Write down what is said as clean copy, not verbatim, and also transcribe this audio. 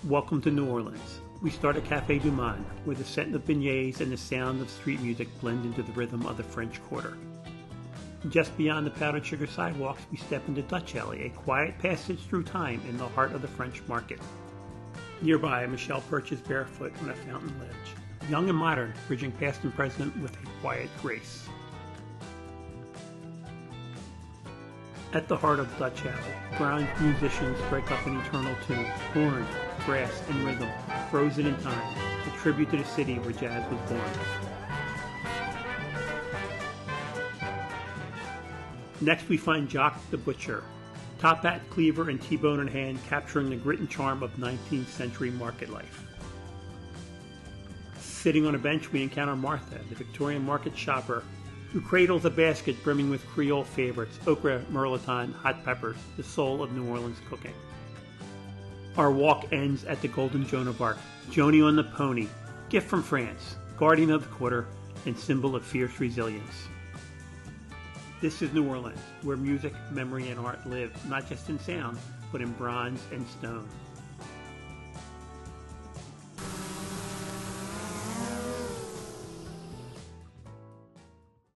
Welcome to New Orleans. We start at Café du Monde, where the scent of beignets and the sound of street music blend into the rhythm of the French Quarter. Just beyond the powdered sugar sidewalks, we step into Dutch Alley, a quiet passage through time in the heart of the French market. Nearby, Michelle perches barefoot on a fountain ledge, young and modern, bridging past and present with a quiet grace. At the heart of Dutch Alley, bronze musicians strike up an eternal tune, horn, brass, and rhythm, frozen in time, a tribute to the city where jazz was born. Next we find Jacques the Butcher, top hat, cleaver, and T-bone in hand, capturing the grit and charm of 19th century market life. Sitting on a bench we encounter Martha, the Victorian market shopper, who cradles a basket brimming with Creole favorites, okra, mirliton, hot peppers, the soul of New Orleans cooking. Our walk ends at the Golden Joan of Arc, Joanie on the pony, gift from France, guardian of the quarter, and symbol of fierce resilience. This is New Orleans, where music, memory, and art live, not just in sound, but in bronze and stone.